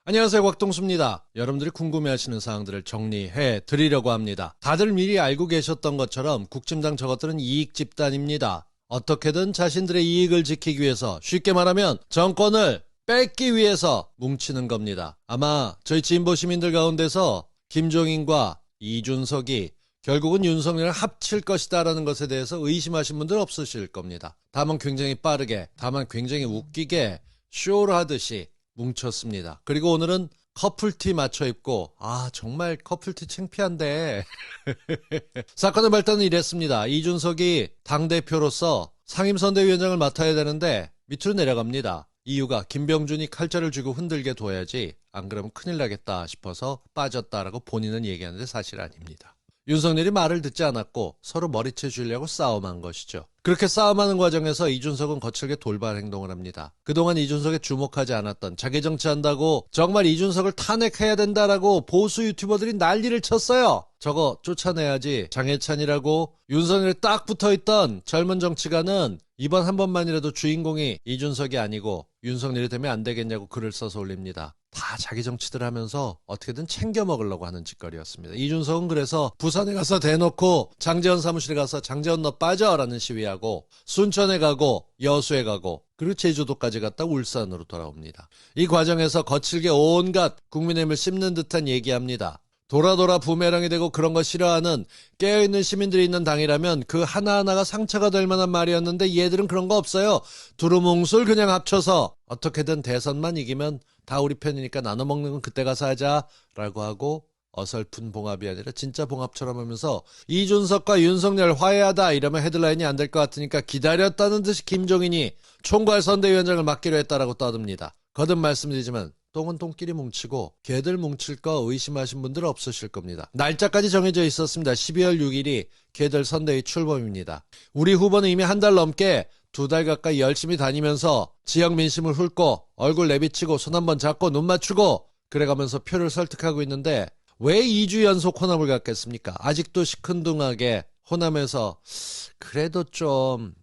안녕하세요, 곽동수입니다. 여러분들이 궁금해하시는 사항들을 정리해 드리려고 합니다. 다들 미리 알고 계셨던 것처럼 국진당 저것들은 이익 집단입니다. 어떻게든 자신들의 이익을 지키기 위해서, 쉽게 말하면 정권을 뺏기 위해서 뭉치는 겁니다. 아마 저희 진보 시민들 가운데서 김종인과 이준석이 결국은 윤석열을 합칠 것이다라는 것에 대해서 의심하신 분들 없으실 겁니다. 다만 굉장히 빠르게, 다만 굉장히 웃기게 쇼를 하듯이 뭉쳤습니다. 그리고 오늘은 커플티 맞춰 입고, 정말 커플티 창피한데. 사건의 발단은 이랬습니다. 이준석이 당대표로서 상임선대위원장을 맡아야 되는데 밑으로 내려갑니다. 이유가 김병준이 칼자를 쥐고 흔들게 둬야지 안 그러면 큰일 나겠다 싶어서 빠졌다라고 본인은 얘기하는데 사실 아닙니다. 윤석열이 말을 듣지 않았고 서로 머리채 주려고 싸움한 것이죠. 그렇게 싸움하는 과정에서 이준석은 거칠게 돌발 행동을 합니다. 그동안 이준석에 주목하지 않았던, 자기 정치한다고 정말 이준석을 탄핵해야 된다라고 보수 유튜버들이 난리를 쳤어요. 저거 쫓아내야지. 장해찬이라고 윤석열에 딱 붙어있던 젊은 정치가는 이번 한 번만이라도 주인공이 이준석이 아니고 윤석열이 되면 안 되겠냐고 글을 써서 올립니다. 다 자기 정치들 하면서 어떻게든 챙겨 먹으려고 하는 짓거리였습니다. 이준석은 그래서 부산에 가서 대놓고 장제원 사무실에 가서 장제원 너 빠져라는 시위하고, 순천에 가고 여수에 가고, 그리고 제주도까지 갔다 울산으로 돌아옵니다. 이 과정에서 거칠게 온갖 국민의힘을 씹는 듯한 얘기합니다. 돌아 부메랑이 되고 그런 거 싫어하는 깨어있는 시민들이 있는 당이라면 그 하나하나가 상처가 될 만한 말이었는데 얘들은 그런 거 없어요. 두루뭉술 그냥 합쳐서 어떻게든 대선만 이기면 다 우리 편이니까 나눠 먹는 건 그때 가서 하자 라고 하고, 어설픈 봉합이 아니라 진짜 봉합처럼 하면서 이준석과 윤석열 화해하다 이러면 헤드라인이 안 될 것 같으니까 기다렸다는 듯이 김종인이 총괄 선대위원장을 맡기로 했다라고 떠듭니다. 거듭 말씀드리지만 똥은 똥끼리 뭉치고 개들 뭉칠 거 의심하신 분들 없으실 겁니다. 날짜까지 정해져 있었습니다. 12월 6일이 개들 선대위 출범입니다. 우리 후보는 이미 한 달 넘게 2달 가까이 열심히 다니면서 지역 민심을 훑고 얼굴 내비치고 손 한번 잡고 눈 맞추고 그래가면서 표를 설득하고 있는데 왜 2주 연속 호남을 갔겠습니까? 아직도 시큰둥하게 호남에서 그래도 좀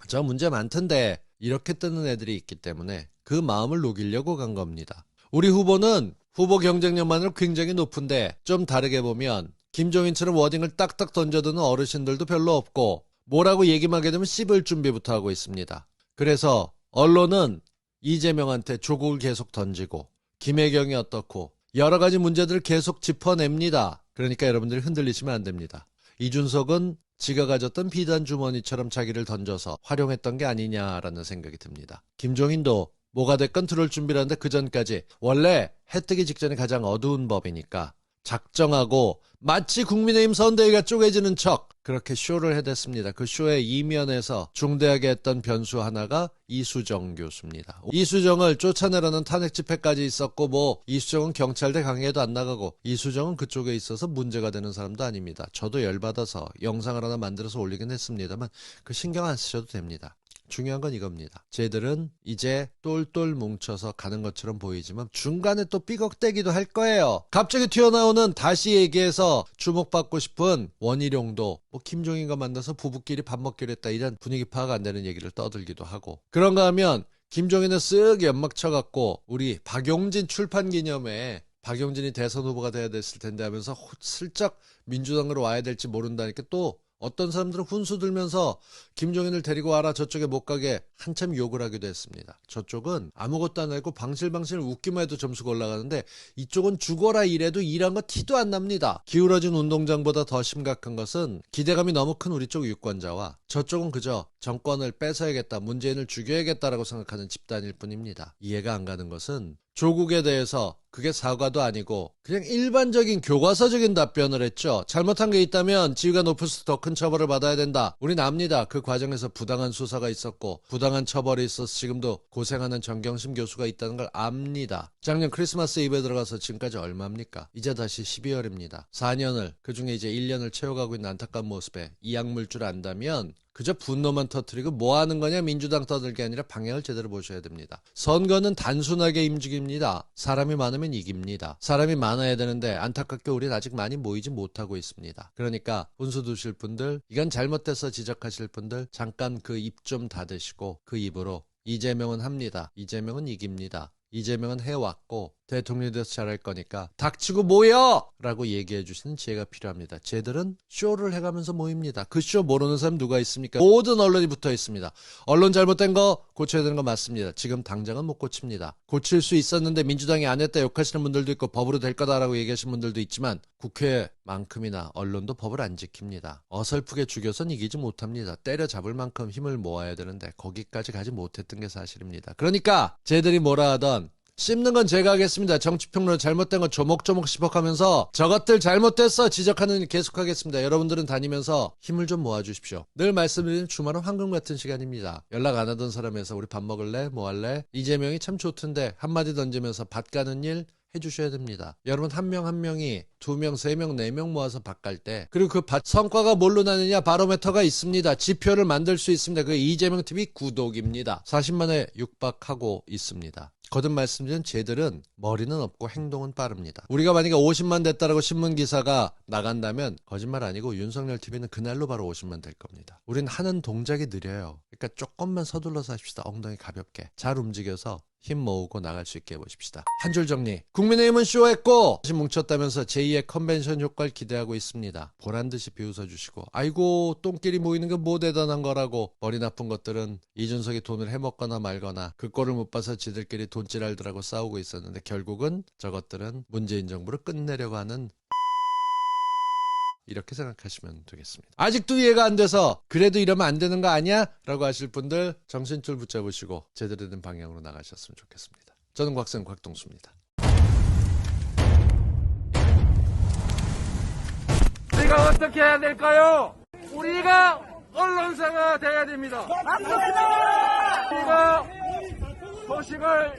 저 문제 많던데 이렇게 뜨는 애들이 있기 때문에 그 마음을 녹이려고 간 겁니다. 우리 후보는 후보 경쟁력만으로 굉장히 높은데 좀 다르게 보면 김종인처럼 워딩을 딱딱 던져드는 어르신들도 별로 없고 뭐라고 얘기만 하게 되면 씹을 준비부터 하고 있습니다. 그래서 언론은 이재명한테 조국을 계속 던지고 김혜경이 어떻고 여러 가지 문제들을 계속 짚어냅니다. 그러니까 여러분들이 흔들리시면 안 됩니다. 이준석은 지가 가졌던 비단 주머니처럼 자기를 던져서 활용했던 게 아니냐라는 생각이 듭니다. 김종인도 뭐가 됐건 들어올 준비를 하는데 그 전까지 원래 해 뜨기 직전이 가장 어두운 법이니까 작정하고 마치 국민의힘 선대위가 쪼개지는 척 그렇게 쇼를 해댔습니다. 그 쇼의 이면에서 중대하게 했던 변수 하나가 이수정 교수입니다. 이수정을 쫓아내라는 탄핵 집회까지 있었고 이수정은 경찰대 강의에도 안 나가고 이수정은 그쪽에 있어서 문제가 되는 사람도 아닙니다. 저도 열받아서 영상을 하나 만들어서 올리긴 했습니다만 그 신경 안 쓰셔도 됩니다. 중요한 건 이겁니다. 쟤들은 이제 똘똘 뭉쳐서 가는 것처럼 보이지만 중간에 또 삐걱대기도 할 거예요. 갑자기 튀어나오는, 다시 얘기해서 주목받고 싶은 원희룡도 김종인과 만나서 부부끼리 밥 먹기로 했다 이런 분위기 파악 안 되는 얘기를 떠들기도 하고, 그런가 하면 김종인은 쓱 연막 쳐갖고 우리 박용진 출판 기념회에 박용진이 대선 후보가 돼야 됐을 텐데 하면서 슬쩍 민주당으로 와야 될지 모른다니까 또 어떤 사람들은 훈수 들면서 김종인을 데리고 와라 저쪽에 못 가게 한참 욕을 하기도 했습니다. 저쪽은 아무것도 안 하고 방실방실 웃기만 해도 점수가 올라가는데 이쪽은 죽어라 이래도 일한 거 티도 안 납니다. 기울어진 운동장보다 더 심각한 것은 기대감이 너무 큰 우리 쪽 유권자와 저쪽은 그저 정권을 뺏어야겠다, 문재인을 죽여야겠다라고 생각하는 집단일 뿐입니다. 이해가 안 가는 것은 조국에 대해서 그게 사과도 아니고 그냥 일반적인 교과서적인 답변을 했죠. 잘못한 게 있다면 지위가 높을수록 더 큰 처벌을 받아야 된다. 우린 압니다. 그 과정에서 부당한 수사가 있었고 부당한 처벌이 있어서 지금도 고생하는 정경심 교수가 있다는 걸 압니다. 작년 크리스마스 이브에 들어가서 지금까지 얼마입니까? 이제 다시 12월입니다. 4년을, 그중에 이제 1년을 채워가고 있는 안타까운 모습에 이 약물 줄 안다면 그저 분노만 터뜨리고 뭐 하는 거냐 민주당 떠들게 아니라 방향을 제대로 보셔야 됩니다. 선거는 단순하게 움직입니다. 사람이 많으면 이깁니다. 사람이 많아야 되는데 안타깝게 우리는 아직 많이 모이지 못하고 있습니다. 그러니까 혼수 두실 분들, 이건 잘못돼서 지적하실 분들 잠깐 그 입 좀 닫으시고 그 입으로 이재명은 합니다. 이재명은 이깁니다. 이재명은 해왔고 대통령이 돼서 잘할 거니까 닥치고 모여! 라고 얘기해 주시는 지혜가 필요합니다. 쟤들은 쇼를 해가면서 모입니다. 그 쇼 모르는 사람 누가 있습니까? 모든 언론이 붙어 있습니다. 언론 잘못된 거 고쳐야 되는 거 맞습니다. 지금 당장은 못 고칩니다. 고칠 수 있었는데 민주당이 안 했다 욕하시는 분들도 있고 법으로 될 거다라고 얘기하시는 분들도 있지만 국회만큼이나 언론도 법을 안 지킵니다. 어설프게 죽여선 이기지 못합니다. 때려잡을 만큼 힘을 모아야 되는데 거기까지 가지 못했던 게 사실입니다. 그러니까 쟤들이 뭐라 하던 씹는 건 제가 하겠습니다. 정치평론 잘못된 건 조목조목 씹어가면서 저것들 잘못됐어 지적하는 일 계속하겠습니다. 여러분들은 다니면서 힘을 좀 모아주십시오. 늘 말씀드리는 주말은 황금 같은 시간입니다. 연락 안 하던 사람에서 우리 밥 먹을래? 뭐 할래? 이재명이 참 좋던데 한마디 던지면서 밭 가는 일 해주셔야 됩니다. 여러분 한 명 한 명이 2명, 3명, 4명 모아서 밭 갈 때 그리고 그 밭 성과가 뭘로 나느냐 바로메터가 있습니다. 지표를 만들 수 있습니다. 그 이재명 TV 구독입니다. 40만에 육박하고 있습니다. 거듭 말씀드린 쟤들은 머리는 없고 행동은 빠릅니다. 우리가 만약에 50만 됐다라고 신문기사가 나간다면 거짓말 아니고 윤석열 TV는 그날로 바로 50만 될 겁니다. 우린 하는 동작이 느려요. 그러니까 조금만 서둘러서 합시다. 엉덩이 가볍게. 잘 움직여서 힘 모으고 나갈 수 있게 해보십시다. 한 줄 정리. 국민의힘은 쇼했고 다시 뭉쳤다면서 제2의 컨벤션 효과를 기대하고 있습니다. 보란듯이 비웃어주시고 아이고 똥끼리 모이는 건 뭐 대단한 거라고 머리 나쁜 것들은 이준석이 돈을 해먹거나 말거나 그 꼴을 못 봐서 지들끼리 돈질알들하고 싸우고 있었는데 결국은 저것들은 문재인 정부를 끝내려고 하는 이렇게 생각하시면 되겠습니다. 아직도 이해가 안 돼서 그래도 이러면 안 되는 거 아니야? 라고 하실 분들 정신줄 붙잡으시고 제대로 된 방향으로 나가셨으면 좋겠습니다. 저는 곽생 곽동수입니다. 우리가 어떻게 해야 될까요? 우리가 언론사가 돼야 됩니다. 우리가 소식을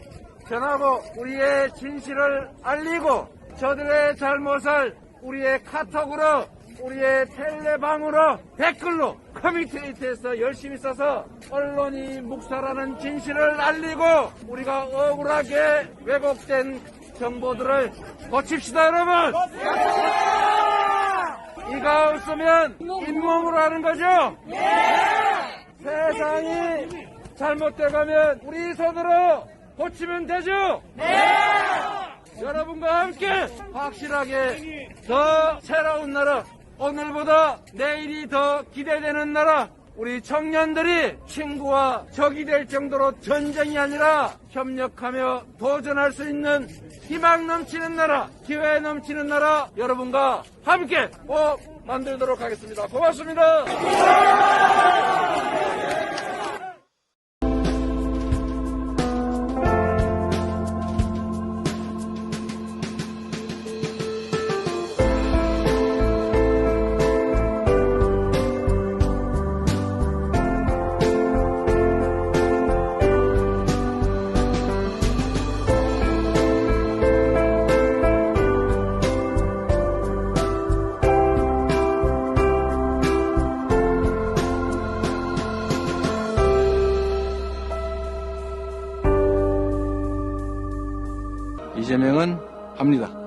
전하고 우리의 진실을 알리고 저들의 잘못을 우리의 카톡으로 우리의 텔레방으로 댓글로 커뮤니티에서 열심히 써서 언론이 묵살하는 진실을 알리고 우리가 억울하게 왜곡된 정보들을 고칩시다 여러분. 이가 없으면 잇몸으로 하는 거죠? 세상이 잘못돼가면 우리 손으로 고치면 되죠? 여러분과 함께 확실하게 더 새로운 나라, 오늘보다 내일이 더 기대되는 나라, 우리 청년들이 친구와 적이 될 정도로 전쟁이 아니라 협력하며 도전할 수 있는 희망 넘치는 나라, 기회 넘치는 나라 여러분과 함께 꼭 만들도록 하겠습니다. 고맙습니다. 이재명은 합니다.